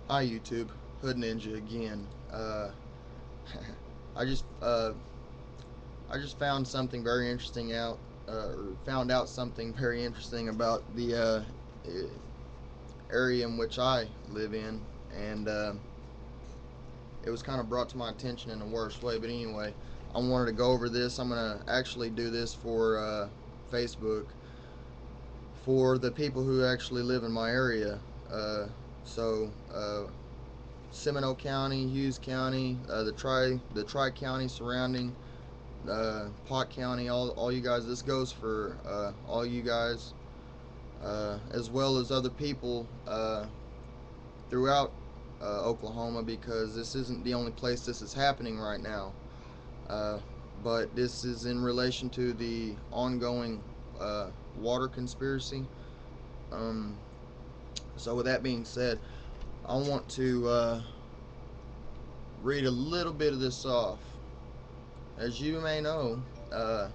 Hi YouTube, Hood Ninja again. I just uh, I just found something very interesting out, or found out something very interesting about the area in which I live in, and it was kind of brought to my attention in the worst way. But anyway, I wanted to go over this. I'm gonna actually do this for Facebook for the people who actually live in my area. Uh, so Seminole County, Hughes County, the tri county surrounding Pot County, all you guys. This goes for all you guys, as well as other people throughout Oklahoma, because this isn't the only place this is happening right now. Uh, but this is in relation to the ongoing water conspiracy. Um, so with that being said, I want to read a little bit of this off. As you may know, uh,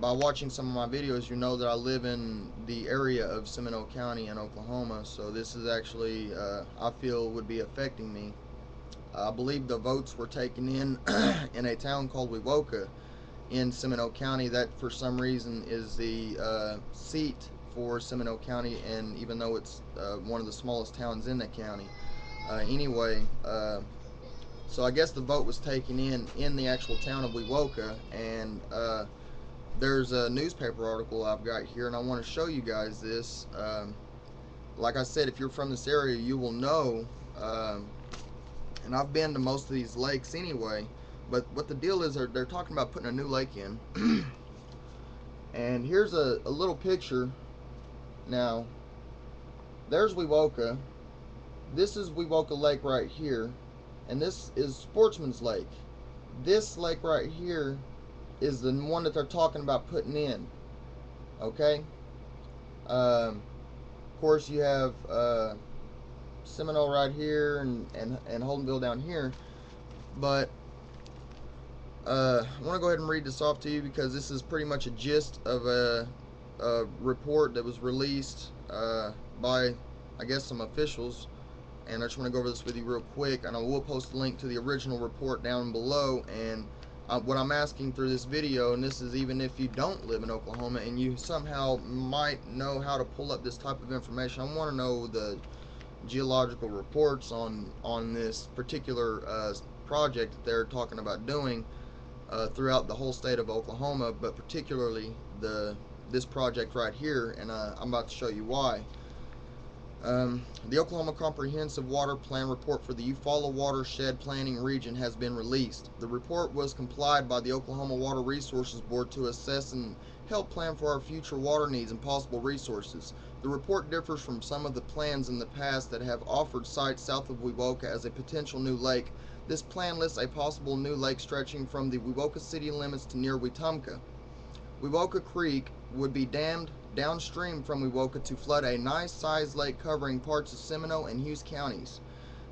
by watching some of my videos, you know that I live in the area of Seminole County in Oklahoma. So this is actually, I feel, would be affecting me. I believe the votes were taken in in a town called Wewoka in Seminole County. That for some reason is the seat for Seminole County, and even though it's one of the smallest towns in the county. So I guess the vote was taken in the actual town of Wewoka, and there's a newspaper article I've got here, and I want to show you guys this. Like I said, if you're from this area, you will know. And I've been to most of these lakes anyway. But what the deal is, they're talking about putting a new lake in. And here's a little picture. Now, there's Wewoka. This is Wewoka Lake right here. And this is Sportsman's Lake. This lake right here is the one that they're talking about putting in. Okay? Of course, you have Seminole right here, and Holdenville down here. But I want to go ahead and read this off to you, because this is pretty much a gist of a report that was released by, I guess, some officials. And I just want to go over this with you real quick, and I will post a link to the original report down below. And what I'm asking through this video, and this is even if you don't live in Oklahoma and you somehow might know how to pull up this type of information, I want to know the geological reports on this particular project that they're talking about doing throughout the whole state of Oklahoma, but particularly this project right here, and I'm about to show you why. The Oklahoma Comprehensive Water Plan report for the Eufaula Watershed Planning Region has been released. The report was compiled by the Oklahoma Water Resources Board to assess and help plan for our future water needs and possible resources. The report differs from some of the plans in the past that have offered sites south of Wewoka as a potential new lake. This plan lists a possible new lake stretching from the Wewoka city limits to near Wetumpka. Wewoka Creek would be dammed downstream from Wewoka to flood a nice-sized lake covering parts of Seminole and Hughes counties.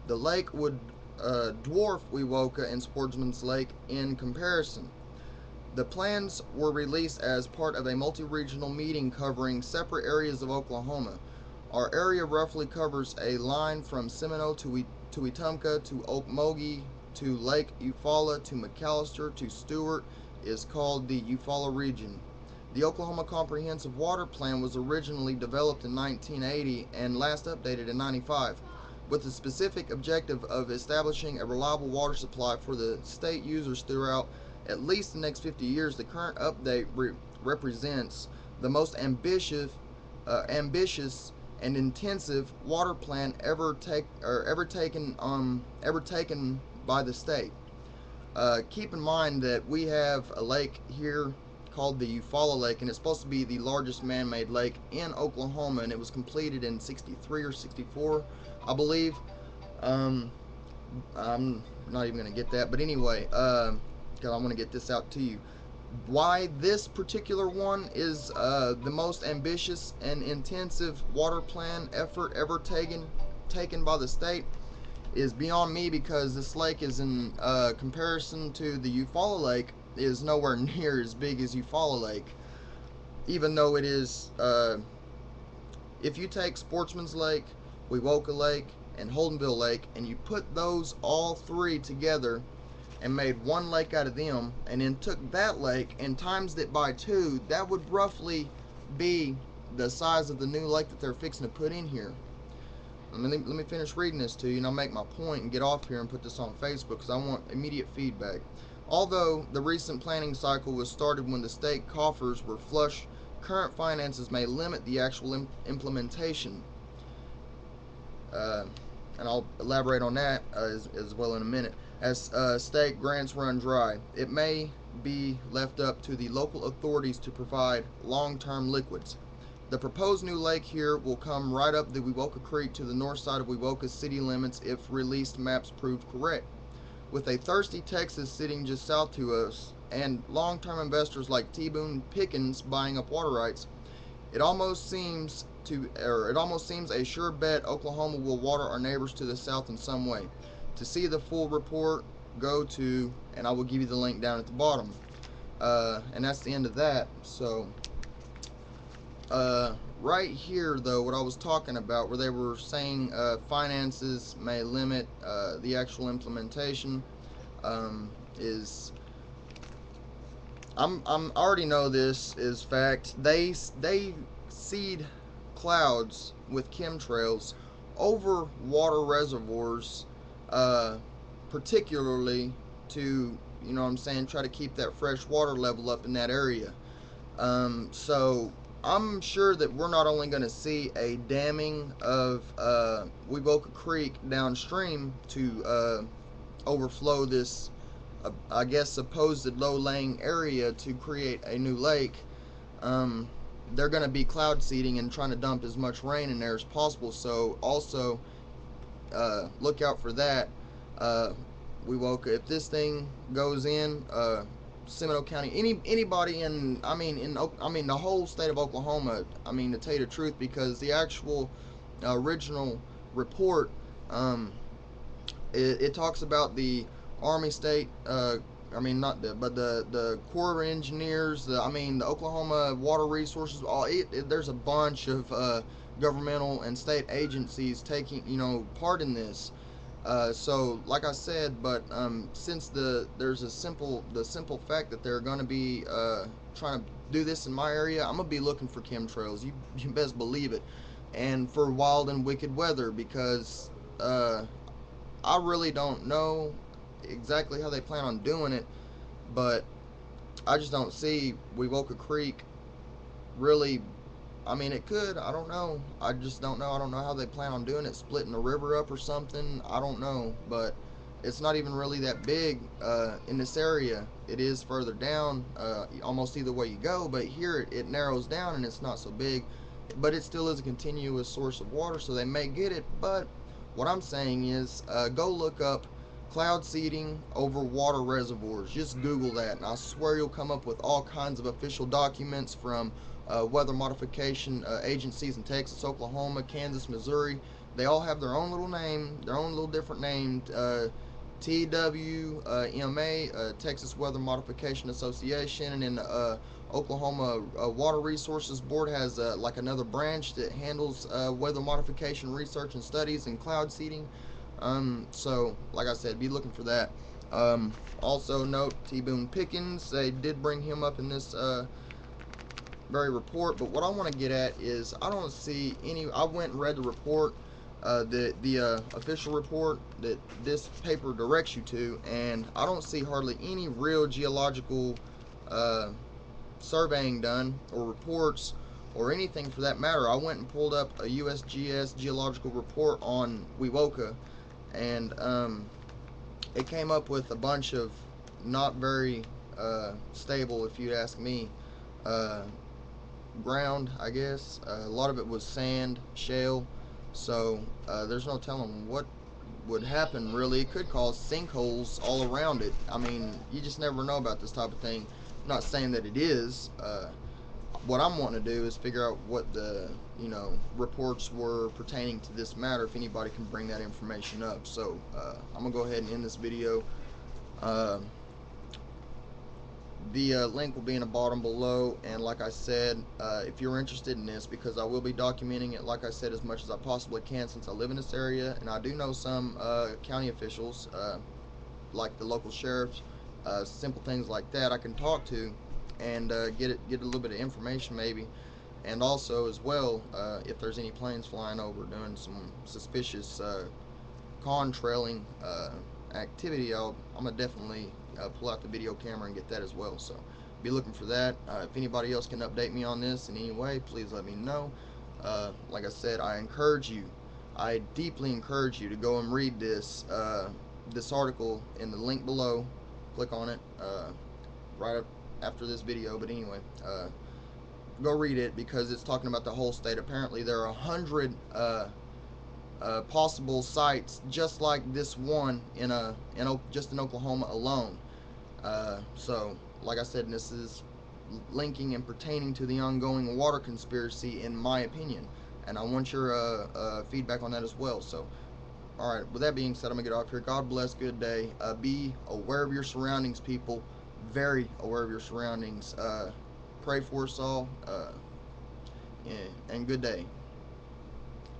The lake would dwarf Wewoka and Sportsman's Lake in comparison. The plans were released as part of a multi-regional meeting covering separate areas of Oklahoma. Our area roughly covers a line from Seminole to Wetumpka to Okmulgee to Lake Eufaula to McAllister to Stewart is called the Eufaula region. The Oklahoma Comprehensive Water Plan was originally developed in 1980 and last updated in 95, with the specific objective of establishing a reliable water supply for the state users throughout at least the next 50 years. The current update represents the most ambitious and intensive water plan ever taken by the state. Keep in mind that we have a lake here called the Eufaula Lake, and it's supposed to be the largest man-made lake in Oklahoma, and it was completed in 63 or 64, I believe. Um, I'm not even going to get that, but anyway, because I want to get this out to you. Why this particular one is the most ambitious and intensive water plan effort ever taken by the state is beyond me, because this lake is in comparison to the Eufaula Lake is nowhere near as big as Eufaula Lake, even though it is if you take Sportsman's Lake, Wewoka Lake, and Holdenville Lake, and you put those all three together and made one lake out of them, and then took that lake and times it by 2, that would roughly be the size of the new lake that they're fixing to put in here. Let me finish reading this to you, and I'll make my point and get off here and put this on Facebook because I want immediate feedback. Although the recent planning cycle was started when the state coffers were flush, current finances may limit the actual implementation. And I'll elaborate on that as well in a minute. As state grants run dry, it may be left up to the local authorities to provide long-term liquids. The proposed new lake here will come right up the Wewoka Creek to the north side of Wewoka's city limits if released maps prove correct. With a thirsty Texas sitting just south to us, and long-term investors like T. Boone Pickens buying up water rights, it almost seems a sure bet Oklahoma will water our neighbors to the south in some way. To see the full report, go to, and I will give you the link down at the bottom. And that's the end of that. So, right here, though, what I was talking about, where they were saying finances may limit the actual implementation, is I already know this is fact. They seed clouds with chemtrails over water reservoirs, particularly to, you know what I'm saying, try to keep that fresh water level up in that area. So I'm sure that we're not only going to see a damming of Wewoka Creek downstream to overflow this, I guess, supposed low-lying area to create a new lake. They're going to be cloud seeding and trying to dump as much rain in there as possible. So also look out for that. Wewoka, if this thing goes in, Seminole County, anybody in, I mean the whole state of Oklahoma, I mean, to tell you the truth, because the actual original report, it talks about the Army State, I mean, not the, but the Corps of Engineers, the Oklahoma Water Resources, there's a bunch of governmental and state agencies taking, part in this. So, like I said, but since there's the simple fact that they're going to be trying to do this in my area, I'm gonna be looking for chemtrails. You best believe it, and for wild and wicked weather, because I really don't know exactly how they plan on doing it, but I just don't see Wewoka Creek really. I mean, it could. I don't know. I just don't know. I don't know how they plan on doing it, splitting the river up or something. I don't know. But it's not even really that big in this area. It is further down, almost either way you go. But here it narrows down and it's not so big. But it still is a continuous source of water, so they may get it. But what I'm saying is go look up cloud seeding over water reservoirs. Just Google that, and I swear you'll come up with all kinds of official documents from weather modification agencies in Texas, Oklahoma, Kansas, Missouri. They all have their own little name, their own little different name. TWMA, Texas Weather Modification Association, and then Oklahoma Water Resources Board has like another branch that handles weather modification research and studies and cloud seeding. So, like I said, be looking for that. Also note T. Boone Pickens. They did bring him up in this very report, but what I want to get at is I don't see any. I went and read the report, the official report that this paper directs you to, and I don't see hardly any real geological surveying done or reports or anything for that matter. I went and pulled up a USGS geological report on Wewoka, and it came up with a bunch of not very stable, if you ask me, ground, I guess. A lot of it was sand, shale, so there's no telling what would happen, really. It could cause sinkholes all around it. I mean, you just never know about this type of thing. I'm not saying that it is. What I'm wanting to do is figure out what the reports were pertaining to this matter, if anybody can bring that information up. So I'm gonna go ahead and end this video. The link will be in the bottom below, and like I said, if you're interested in this, because I will be documenting it, like I said, as much as I possibly can, since I live in this area, and I do know some county officials, like the local sheriffs, simple things like that I can talk to, and get a little bit of information maybe, and also as well, if there's any planes flying over doing some suspicious contrailing activity, I'm gonna definitely pull out the video camera and get that as well. So be looking for that. If anybody else can update me on this in any way, please let me know. Like I said, I deeply encourage you to go and read this article in the link below. Click on it right up after this video. But anyway, go read it, because it's talking about the whole state. Apparently, there are 100 possible sites just like this one just in Oklahoma alone. So, like I said, this is linking and pertaining to the ongoing water conspiracy, in my opinion, and I want your feedback on that as well. So, all right. With that being said, I'm gonna get off here. God bless. Good day. Be aware of your surroundings, people. Very aware of your surroundings. Pray for us all. And good day.